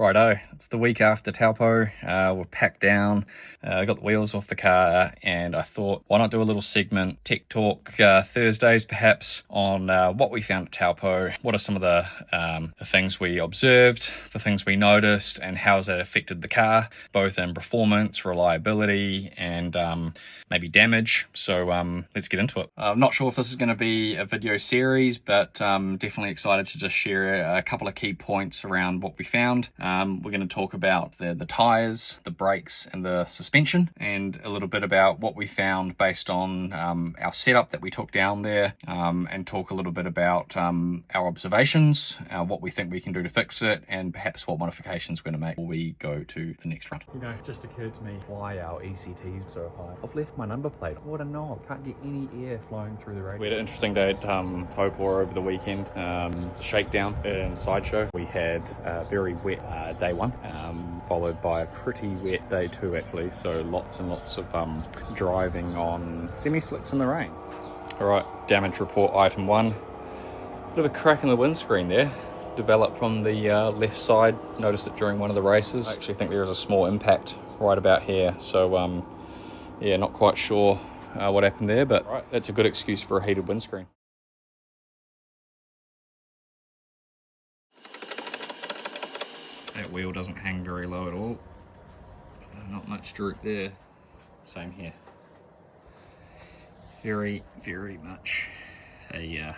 Righto, it's the week after Taupo. We're packed down, got the wheels off the car, and I thought, why not do a little segment, Tech Talk Thursdays perhaps, on what we found at Taupo, what are some of the things we observed, the things we noticed, and how has that affected the car, both in performance, reliability, and maybe damage. So let's get into it. I'm not sure if this is going to be a video series, but definitely excited to just share a couple of key points around what we found. We're going to talk about the tyres, the brakes, and the suspension, and a little bit about what we found based on our setup that we took down there, and talk a little bit about our observations, what we think we can do to fix it, and perhaps what modifications we're going to make before we go to the next run. You know, it just occurred to me why our ECT is so high. I've left my number plate. What a knob. Can't get any air flowing through the radio. We had an interesting day at Taupo over the weekend. The shakedown and sideshow. We had a very wet day one, followed by a pretty wet day two actually. So lots and lots of driving on semi-slicks in the rain. All right, damage report item 1. Bit of a crack in the windscreen there. Developed on the left side. Noticed it during one of the races. I actually think there is a small impact right about here. So yeah, not quite sure what happened there, but right, that's a good excuse for a heated windscreen. That wheel doesn't hang very low at all. Not much droop there. Same here. Very, very much a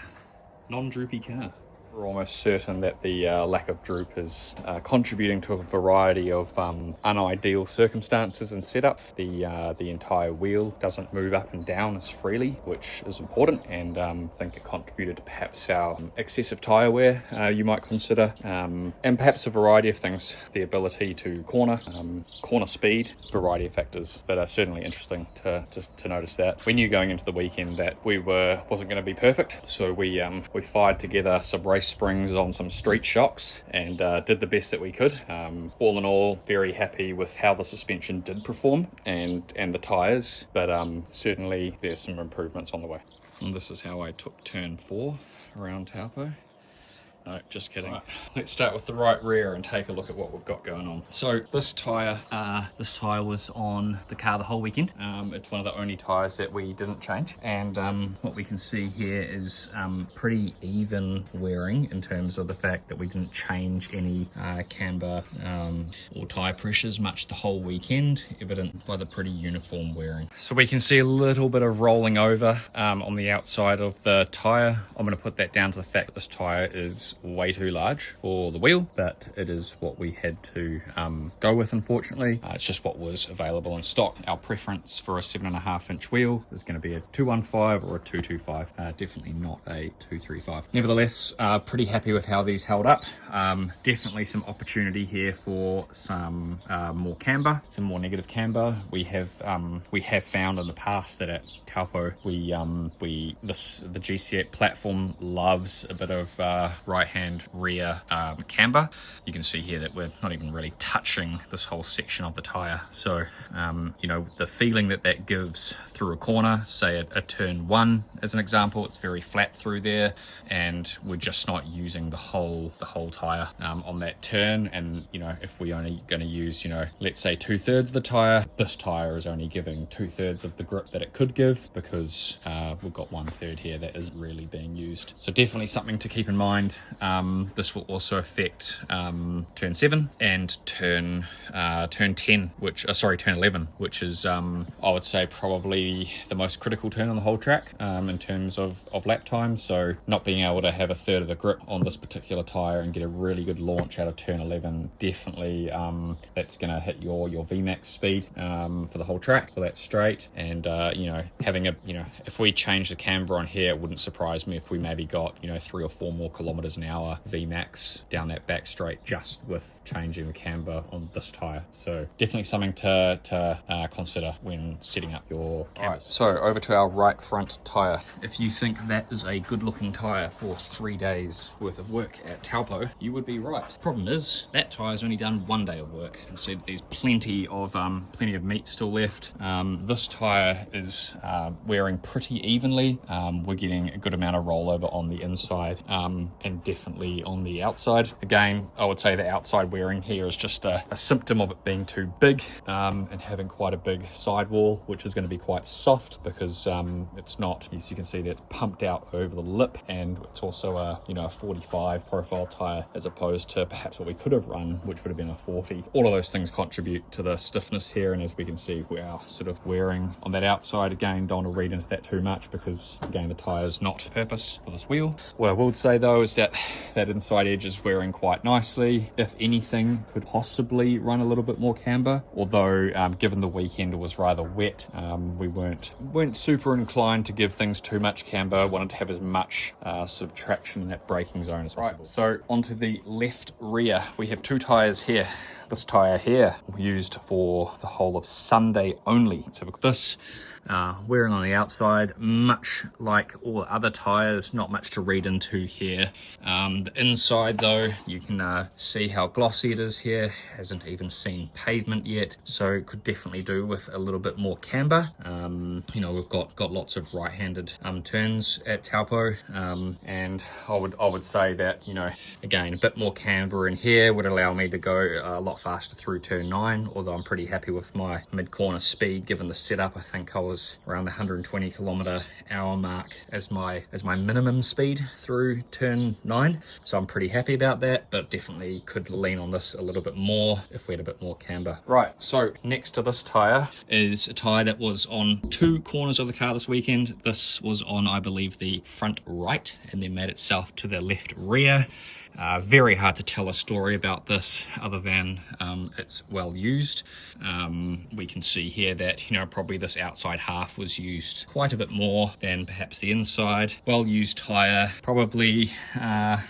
non-droopy car. We're almost certain that the lack of droop is contributing to a variety of unideal circumstances and setup. The entire wheel doesn't move up and down as freely, which is important, and I think it contributed to perhaps our excessive tyre wear, you might consider, and perhaps a variety of things. The ability to corner speed, variety of factors, but certainly interesting to notice that. We knew going into the weekend that wasn't going to be perfect, so we fired together some race springs on some street shocks and did the best that we could. All in all, very happy with how the suspension did perform and the tyres, but certainly there's some improvements on the way. And this is how I took turn 4 around Taupo. No, just kidding. Right. Let's start with the right rear and take a look at what we've got going on. So this tyre was on the car the whole weekend. It's one of the only tyres that we didn't change. And what we can see here is pretty even wearing in terms of the fact that we didn't change any camber or tyre pressures much the whole weekend, evident by the pretty uniform wearing. So we can see a little bit of rolling over on the outside of the tyre. I'm going to put that down to the fact that this tyre is way too large for the wheel, but it is what we had to go with, unfortunately. It's just what was available in stock. Our preference for a 7.5 inch wheel is going to be a 215 or a 225, definitely not a 235. Nevertheless, pretty happy with how these held up. Definitely some opportunity here for some more camber, some more negative camber. We have found in the past that at Taupo the GC8 platform loves a bit of right-hand rear camber. You can see here that we're not even really touching this whole section of the tyre. So, you know, the feeling that gives through a corner, say a turn 1 as an example, it's very flat through there, and we're just not using the whole tyre on that turn. And, you know, if we're only going to use, you know, let's say 2/3 of the tyre, this tyre is only giving 2/3 of the grip that it could give, because we've got 1/3 here that isn't really being used. So definitely something to keep in mind. This will also affect turn 7 and turn 10, turn 11, which is I would say probably the most critical turn on the whole track in terms of lap time. So not being able to have 1/3 of the grip on this particular tyre and get a really good launch out of turn 11, definitely that's going to hit your VMAX speed for the whole track for that straight. And you know, having if we change the camber on here, it wouldn't surprise me if we maybe got 3 or 4 more kilometers an hour VMAX down that back straight just with changing the camber on this tyre. So definitely something to consider when setting up your cambers. Right, so over to our right front tyre. If you think that is a good looking tyre for 3 days worth of work at Taupo, you would be right. Problem is that tyre's only done 1 day of work. You can see that there's plenty of meat still left. This tyre is wearing pretty evenly. We're getting a good amount of rollover on the inside, and definitely on the outside. Again, I would say the outside wearing here is just a symptom of it being too big and having quite a big sidewall, which is going to be quite soft because it's not, as you can see, that's pumped out over the lip, and it's also a, you know, a 45 profile tire as opposed to perhaps what we could have run, which would have been a 40. All of those things contribute to the stiffness here, and as we can see, we are sort of wearing on that outside. Again, don't want to read into that too much because, again, the tire is not purpose for this wheel. What I would say though is that that inside edge is wearing quite nicely. If anything, could possibly run a little bit more camber, although given the weekend was rather wet, we weren't super inclined to give things too much camber. Wanted to have as much sort of traction in that braking zone as possible. Right, so onto the left rear, we have two tires here. This tire here used for the whole of Sunday only. Let's have a look at this. Wearing on the outside, much like all the other tires, not much to read into here. The inside though, you can see how glossy it is here. Hasn't even seen pavement yet, so could definitely do with a little bit more camber. You know, we've got lots of right-handed turns at Taupo, and I would say that, you know, again, a bit more camber in here would allow me to go a lot faster through turn 9, although I'm pretty happy with my mid-corner speed given the setup. I think I was around the 120 km/h mark as my minimum speed through turn 9, so I'm pretty happy about that, but definitely could lean on this a little bit more if we had a bit more camber. Right, so next to this tire is a tire that was on two corners of the car this weekend. This was on, I believe, the front right, and then made itself to the left rear. Very hard to tell a story about this other than it's well used. We can see here that, you know, probably this outside half was used quite a bit more than perhaps the inside. Well used tire, probably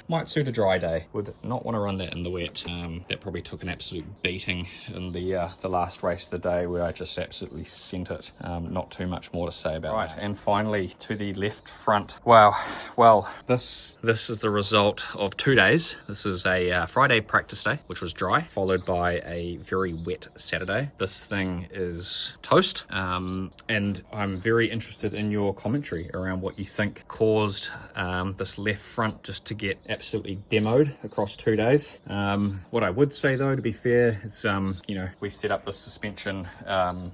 might suit a dry day. Would not want to run that in the wet. That probably took an absolute beating in the last race of the day where I just absolutely sent it. Not too much more to say about it. And finally, to the left front. Wow, well, this is the result of 2 days. This is a Friday practice day, which was dry, followed by a very wet Saturday. This thing is toast, and I'm very interested in your commentary around what you think caused this left front just to get absolutely demoed across 2 days. What I would say though, to be fair, is you know, we set up the suspension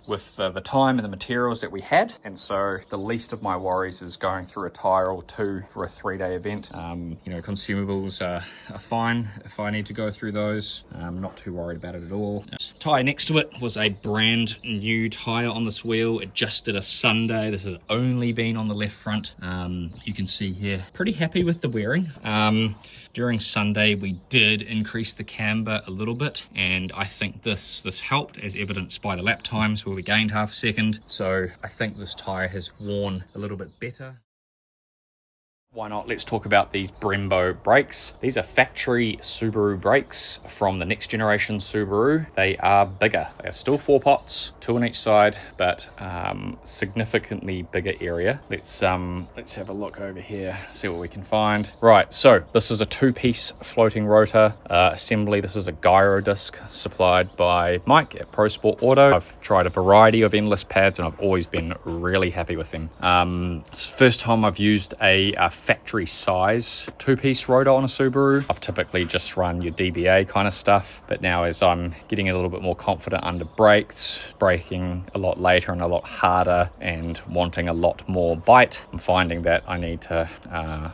with the time and the materials that we had, and so the least of my worries is going through a tire or two for a 3-day event. You know, consumables are fine if I need to go through those. I'm not too worried about it at all. Tyre next to it was a brand new tyre on this wheel. It just did a Sunday. This has only been on the left front. You can see here, pretty happy with the wearing. During Sunday, we did increase the camber a little bit, and I think this helped, as evidenced by the lap times where we gained half a second. So I think this tyre has worn a little bit better. Why not? Let's talk about these Brembo brakes. These are factory Subaru brakes from the next generation Subaru. They are bigger. They are still 4 pots, 2 on each side, but significantly bigger area. Let's have a look over here, see what we can find. Right, so this is a 2-piece floating rotor assembly. This is a gyro disc supplied by Mike at Pro Sport Auto. I've tried a variety of endless pads and I've always been really happy with them. It's the first time I've used a factory size 2-piece rotor on a Subaru. I've typically just run your DBA kind of stuff, but now as I'm getting a little bit more confident under brakes, braking a lot later and a lot harder and wanting a lot more bite, I'm finding that I need to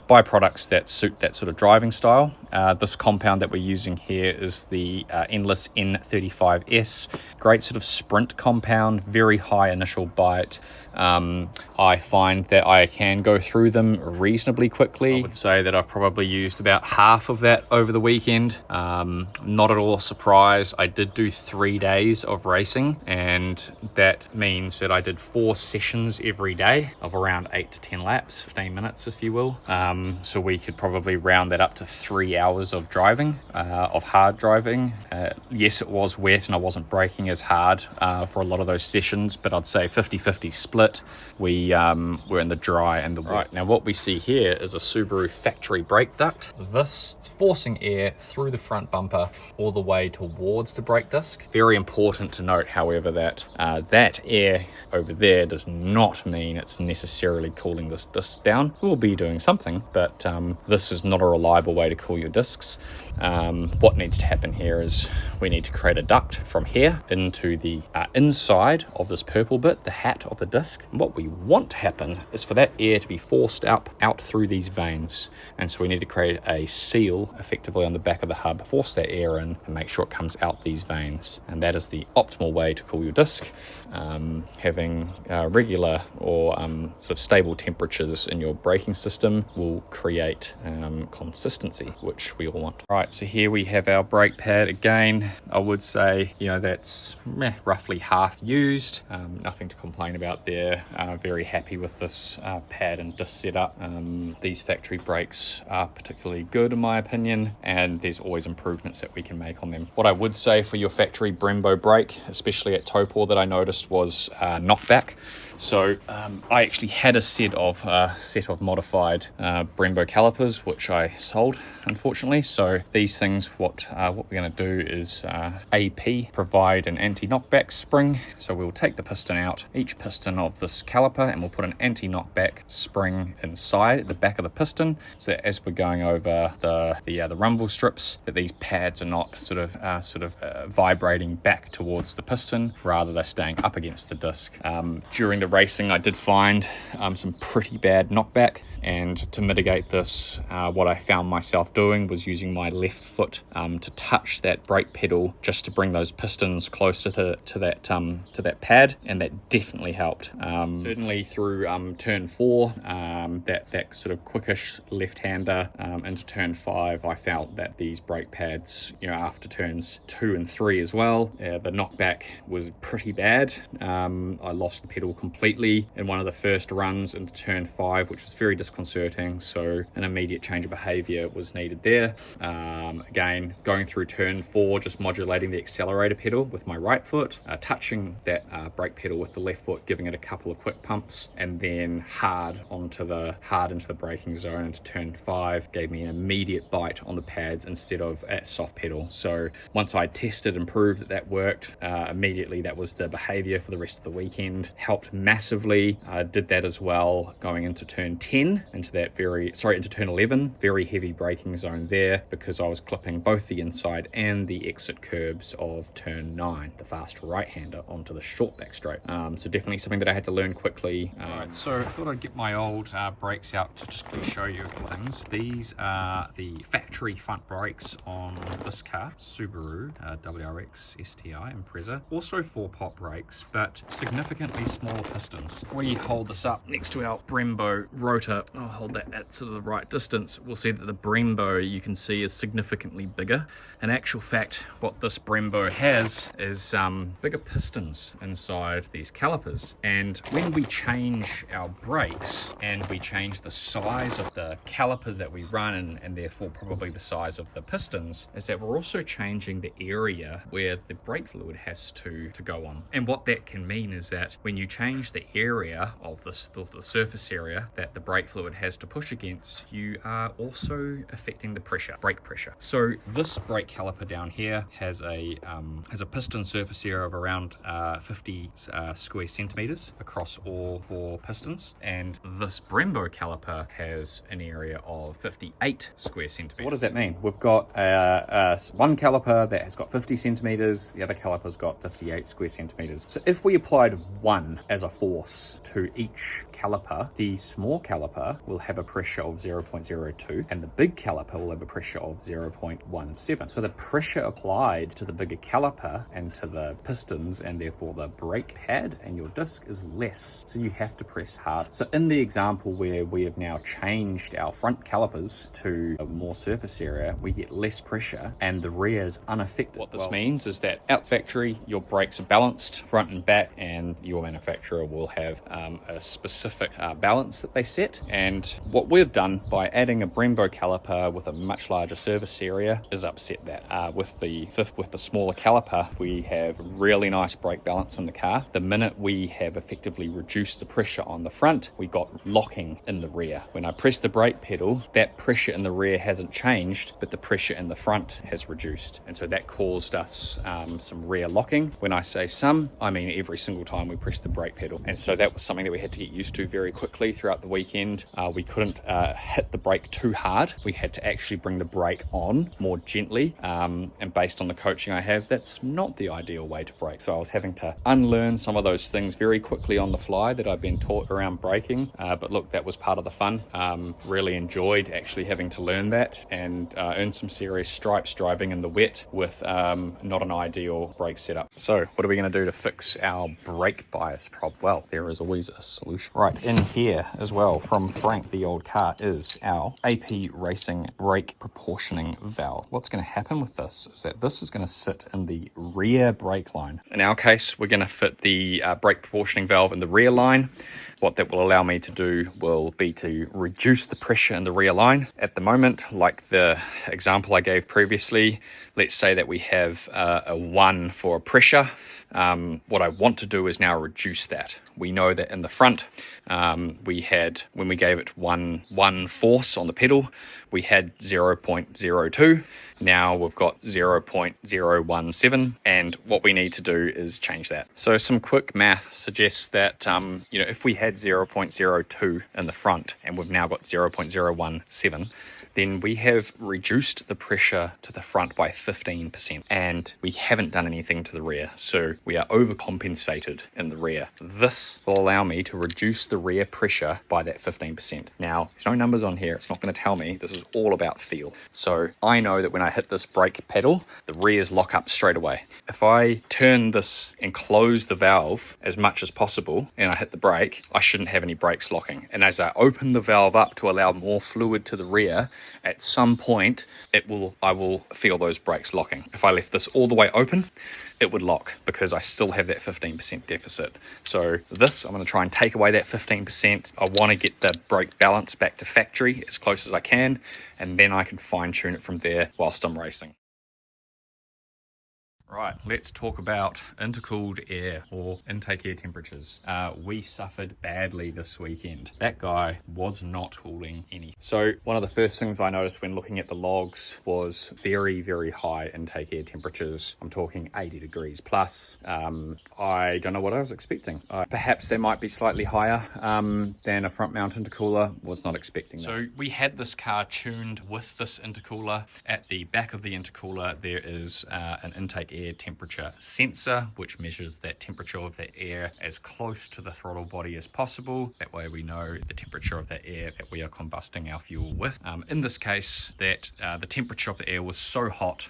buy products that suit that sort of driving style. This compound that we're using here is the Endless N35S. Great sort of sprint compound, very high initial bite. I find that I can go through them reasonably quickly. I would say that I've probably used about half of that over the weekend. Not at all surprised. I did do 3 days of racing, and that means that I did 4 sessions every day of around 8 to 10 laps, 15 minutes if you will. So we could probably round that up to 3 hours of driving, of hard driving. Yes, it was wet and I wasn't braking as hard for a lot of those sessions, but I'd say 50-50 split. We were in the dry and the wet. Right, now what we see here here is a Subaru factory brake duct. This is forcing air through the front bumper all the way towards the brake disc. Very important to note, however, that that air over there does not mean it's necessarily cooling this disc down. We'll be doing something, but this is not a reliable way to cool your discs. What needs to happen here is we need to create a duct from here into the inside of this purple bit, the hat of the disc. And what we want to happen is for that air to be forced out through these veins, and so we need to create a seal effectively on the back of the hub, force that air in and make sure it comes out these veins. And that is the optimal way to cool your disc. Having regular or sort of stable temperatures in your braking system will create consistency, which we all want. Right, so here we have our brake pad. Again, I would say, you know, that's roughly half used. Nothing to complain about there. Very happy with this pad and disc setup. These factory brakes are particularly good in my opinion, and there's always improvements that we can make on them. What I would say for your factory Brembo brake, especially at Taupo, that I noticed was knockback. So I actually had a set of modified Brembo calipers, which I sold, unfortunately. So these things, what we're going to do is AP provide an anti-knockback spring. So we'll take the piston out, each piston of this caliper, and we'll put an anti-knockback spring inside at the back of the piston, so that as we're going over the rumble strips, that these pads are not sort of vibrating back towards the piston, rather they're staying up against the disc. During the racing, I did find some pretty bad knockback, and to mitigate this, what I found myself doing was using my left foot to touch that brake pedal, just to bring those pistons closer to that pad, and that definitely helped. Certainly through turn 4, that sort of quickish left-hander into turn 5, I felt that these brake pads, you know, after turns 2 and 3 as well, the knockback was pretty bad. I lost the pedal completely in one of the first runs into turn 5, which was very disconcerting, so an immediate change of behavior was needed there. Again, going through turn 4, just modulating the accelerator pedal with my right foot, touching that brake pedal with the left foot, giving it a couple of quick pumps, and then hard into the braking zone into turn 5 gave me an immediate bite on the pads instead of at soft pedal. So once I tested and proved that worked, immediately that was the behavior for the rest of the weekend. Helped massively. Did that as well going into turn 10, into turn 11, very heavy braking zone there, because I was clipping both the inside and the exit curbs of turn 9, the fast right-hander, onto the short back straight. So definitely something that I had to learn quickly. Alright, so I thought I'd get my old brakes out to just quickly show you a couple things. These are the factory front brakes on this car, Subaru WRX STI Impreza. Also 4-pot brakes, but significantly smaller pistons. If we hold this up next to our Brembo rotor, I'll hold that at sort of the right distance, we'll see that the Brembo, you can see, is significantly bigger. In actual fact, what this Brembo has is bigger pistons inside these calipers, and when we change our brakes and we change the size of the calipers that we run, and therefore probably the size of the pistons, is that we're also changing the area where the brake fluid has to go on. And what that can mean is that when you change the area of the surface area that the brake fluid has to push against, you are also affecting the pressure, brake pressure. So this brake caliper down here has a piston surface area of around 50 square centimeters across all 4 pistons, and this Brembo caliper has an area of 58 square centimeters. So what does that mean? We've got one caliper that has got 50 centimeters, the other caliper's got 58 square centimeters. So if we applied 1 as a force to each caliper, the small caliper will have a pressure of 0.02 and the big caliper will have a pressure of 0.17. So the pressure applied to the bigger caliper and to the pistons, and therefore the brake pad and your disc, is less. So you have to press hard. So in the example where we have now changed our front calipers to a more surface area, we get less pressure and the rear is unaffected. What this means is that out factory, your brakes are balanced front and back, and your manufacturer will have a specific specific balance that they set. And what we've done by adding a Brembo caliper with a much larger surface area is upset that. With the smaller caliper, we have really nice brake balance in the car. The minute we have effectively reduced the pressure on the front, we got locking in the rear. When I press the brake pedal, that pressure in the rear hasn't changed, but the pressure in the front has reduced. And so that caused us some rear locking. When I say some, I mean every single time we press the brake pedal. And so that was something that we had to get used to very quickly throughout the weekend. We couldn't hit the brake too hard. We had to actually bring the brake on more gently. And based on the coaching I have, that's not the ideal way to brake. So I was having to unlearn some of those things very quickly on the fly that I've been taught around braking. But look, that was part of the fun. Really enjoyed actually having to learn that and earn some serious stripes driving in the wet with not an ideal brake setup. So what are we going to do to fix our brake bias problem? Well, there is always a solution. Right, in here as well from Frank the old car is our AP Racing brake proportioning valve. What's going to happen with this is that this is going to sit in the rear brake line. In our case, we're going to fit the brake proportioning valve in the rear line. What that will allow me to do will be to reduce the pressure in the rear line. At the moment, like the example I gave previously, let's say that we have a 1 for pressure. What I want to do is now reduce that. We know that in the front, we had, when we gave it one force on the pedal, we had 0.02. Now we've got 0.017, and what we need to do is change that. So some quick math suggests that if we had 0.02 in the front and we've now got 0.017, then we have reduced the pressure to the front by 15%, and we haven't done anything to the rear, so we are overcompensated in the rear. This will allow me to reduce the rear pressure by that 15%. Now, there's no numbers on here, it's not going to tell me. This is all about feel. So I know that when I hit this brake pedal, the rears lock up straight away. If I turn this and close the valve as much as possible and I hit the brake, I shouldn't have any brakes locking. And as I open the valve up to allow more fluid to the rear, at some point I will feel those brakes locking. If I left this all the way open, it would lock because I still have that 15% deficit. So this, I'm going to try and take away that 15%. I want to get the brake balance back to factory as close as I can, and then I can fine tune it from there whilst I'm racing. Right, let's talk about intercooled air or intake air temperatures. We suffered badly this weekend. That guy was not cooling any. So one of the first things I noticed when looking at the logs was very, very high intake air temperatures. I'm talking 80 degrees plus. I don't know what I was expecting. Perhaps they might be slightly higher than a front mount intercooler. Was not expecting that. So we had this car tuned with this intercooler. At the back of the intercooler, there is an intake air temperature sensor, which measures that temperature of the air as close to the throttle body as possible. That way we know the temperature of the air that we are combusting our fuel with. In this case, that the temperature of the air was so hot,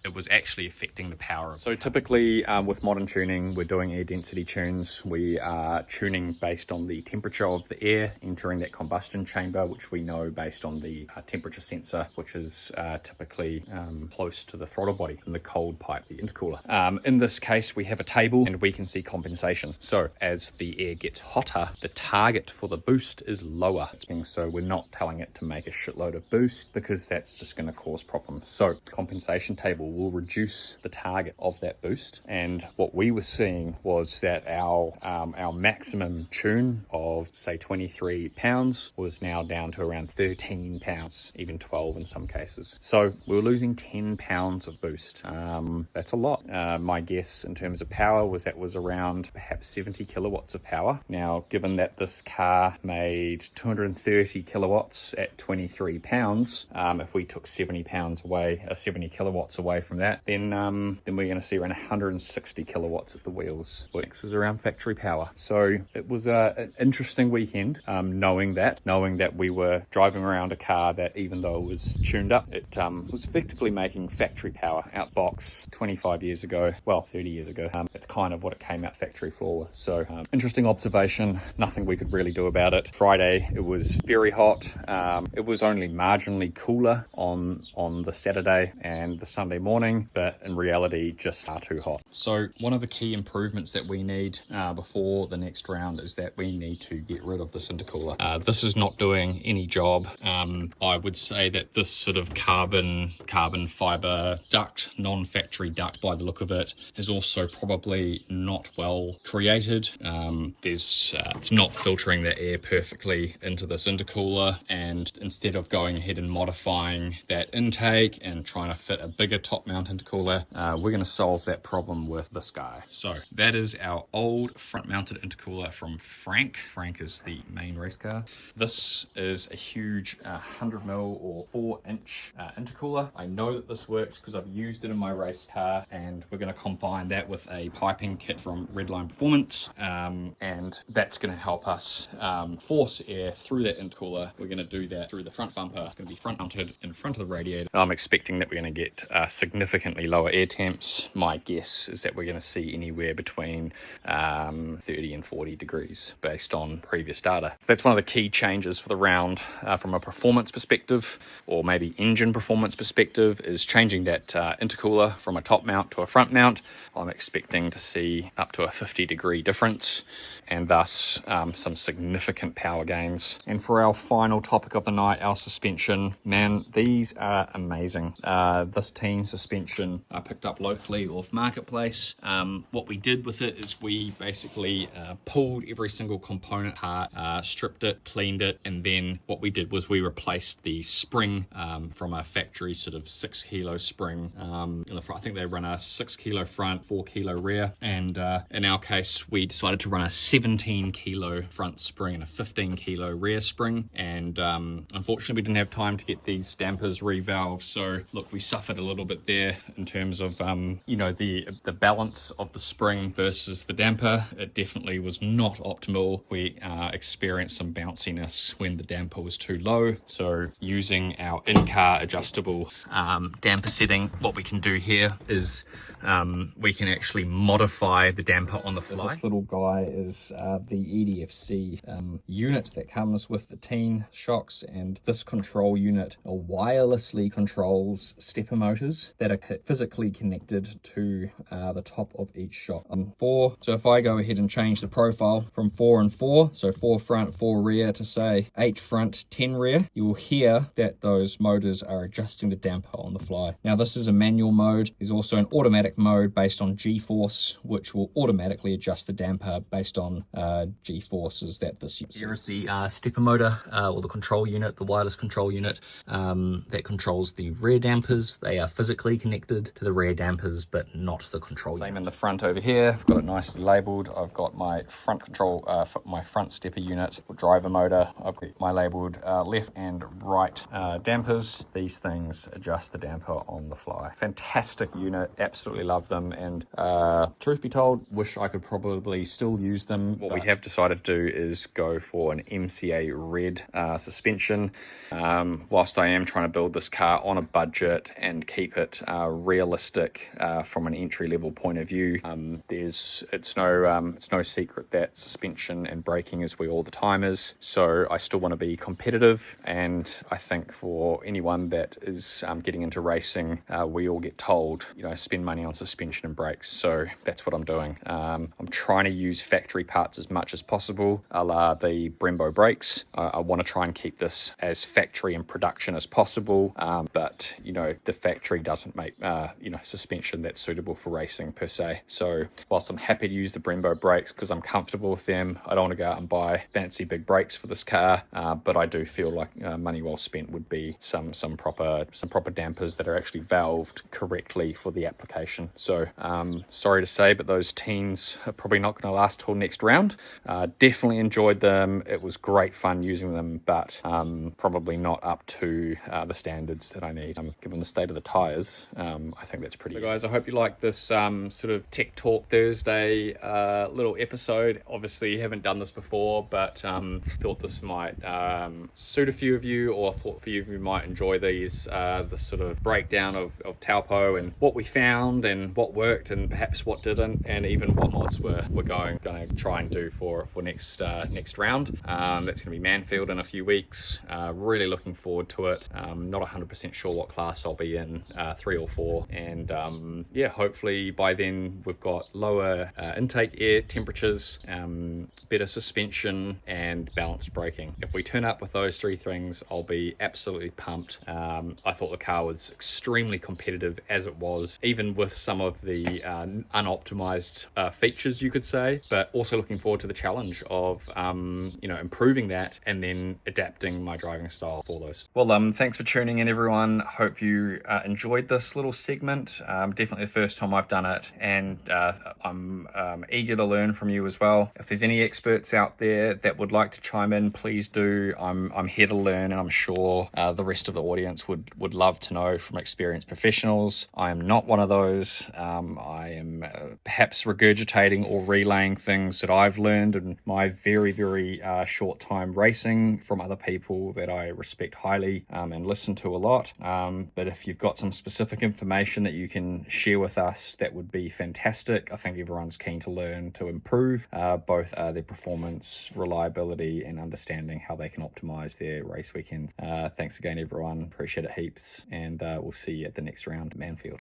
it was actually affecting the power. So typically with modern tuning, we're doing air density tunes. We are tuning based on the temperature of the air entering that combustion chamber, which we know based on the temperature sensor, which is typically close to the throttle body in the cold pipe, the intercooler. In this case, we have a table and we can see compensation. So as the air gets hotter, the target for the boost is lower. So we're not telling it to make a shitload of boost because that's just going to cause problems. So compensation table will reduce the target of that boost. And what we were seeing was that our maximum tune of say 23 pounds was now down to around 13 pounds, even 12 in some cases. So we were losing 10 pounds of boost. That's a lot. My guess in terms of power was around perhaps 70 kilowatts of power. Now, given that this car made 230 kilowatts at 23 pounds, if we took 70 kilowatts away from that, then we're going to see around 160 kilowatts at the wheels, which is around factory power. So it was an interesting weekend, knowing that we were driving around a car that, even though it was tuned up, it was effectively making factory power outbox 20 25 years ago, well, 30 years ago. It's kind of what it came out factory for. So interesting observation, nothing we could really do about it. Friday, it was very hot. It was only marginally cooler on the Saturday and the Sunday morning, but in reality, just far too hot. So one of the key improvements that we need before the next round is that we need to get rid of this intercooler. This is not doing any job. I would say that this sort of carbon fiber duct, non-factory duct by the look of it, is also probably not well created. It's not filtering the air perfectly into this intercooler, and instead of going ahead and modifying that intake and trying to fit a bigger top mount intercooler, we're going to solve that problem with this guy. So that is our old front mounted intercooler from Frank. Frank is the main race car. This is a huge 100mm or 4-inch intercooler. I know that this works because I've used it in my race car, and we're going to combine that with a piping kit from Redline Performance, and that's going to help us force air through that intercooler. We're going to do that through the front bumper. It's going to be front mounted in front of the radiator. I'm expecting that we're going to get significantly lower air temps. My guess is that we're going to see anywhere between 30 and 40 degrees based on previous data. So that's one of the key changes for the round from a performance perspective, or maybe engine performance perspective, is changing that intercooler from a top mount to a front mount. I'm expecting to see up to a 50-degree difference, and thus some significant power gains. And for our final topic of the night, our suspension, man, these are amazing. This Teen suspension I picked up locally off Marketplace. What we did with it is we basically pulled every single component apart, stripped it, cleaned it, and then what we did was we replaced the spring from a factory sort of 6 kilo spring in the front. I think they run a 6 kilo front, 4 kilo rear, and in our case we decided to run a 17 kilo front spring and a 15 kilo rear spring, and unfortunately we didn't have time to get these dampers revalved. So look, we suffered a little bit there in terms of the balance of the spring versus the damper. It definitely was not optimal. We experienced some bounciness when the damper was too low. So using our in-car adjustable damper setting, what we can do here is we can actually modify the damper on the fly. This little guy is the EDFC unit that comes with the Teen shocks, and this control unit wirelessly controls stepper motors that are physically connected to the top of each shock. So if I go ahead and change the profile from 4 and 4, so 4 front, 4 rear, to say 8 front, 10 rear, you will hear that those motors are adjusting the damper on the fly. Now this is a manual mode. There's also an automatic mode based on G-force, which will automatically adjust the damper based on G-forces that this uses. Here is the stepper motor, or the control unit, the wireless control unit that controls the rear dampers. They are physically connected to the rear dampers, but not the control unit. Same in the front over here. I've got it nicely labeled. I've got my front control, my front stepper unit or driver motor. I've got my labeled left and right dampers. These things adjust the damper on the fly. Fantastic unit, absolutely love them, and truth be told, wish I could probably still use them. What we have decided to do is go for an MCA red suspension. Whilst I am trying to build this car on a budget and keep it realistic from an entry-level point of view, it's no secret that suspension and braking is where all the time is. So I still want to be competitive, and I think for anyone that is getting into racing, we all get told, spend money on suspension and brakes. So that's what I'm doing. I'm trying to use factory parts as much as possible, a la the Brembo brakes. I want to try and keep this as factory in production as possible, but the factory doesn't make suspension that's suitable for racing per se. So whilst I'm happy to use the Brembo brakes because I'm comfortable with them, I don't want to go out and buy fancy big brakes for this car, but I do feel like money well spent would be some proper dampers that are actually valved correctly for the application. So sorry to say, but those Teens are probably not going to last till next round. Definitely enjoyed them. It was great fun using them, but probably not up to the standards that I need. Given the state of the tyres, I think that's pretty good. So guys, I hope you like this sort of Tech Talk Thursday little episode. Obviously haven't done this before, but thought this might suit a few of you, or thought a few of you might enjoy these, this sort of breakdown of Taupo and what we we found and what worked and perhaps what didn't, and even what mods we're going to try and do for next round. That's going to be Manfield in a few weeks. Really looking forward to it. Not 100% sure what class I'll be in, 3 or 4, and yeah, hopefully by then we've got lower intake air temperatures, better suspension, and balanced braking. If we turn up with those 3 things, I'll be absolutely pumped. I thought the car was extremely competitive as it was, even with some of the unoptimized features, you could say, but also looking forward to the challenge of improving that and then adapting my driving style for those. Well, thanks for tuning in, everyone. Hope you enjoyed this little segment. Definitely the first time I've done it, and I'm eager to learn from you as well. If there's any experts out there that would like to chime in, please do. I'm here to learn, and I'm sure the rest of the audience would love to know from experienced professionals. I am not one of those. I am perhaps regurgitating or relaying things that I've learned in my very, very short time racing from other people that I respect highly and listen to a lot. But if you've got some specific information that you can share with us, that would be fantastic. I think everyone's keen to learn to improve both their performance, reliability, and understanding how they can optimize their race weekends. Thanks again, everyone. Appreciate it heaps, and we'll see you at the next round at Manfield.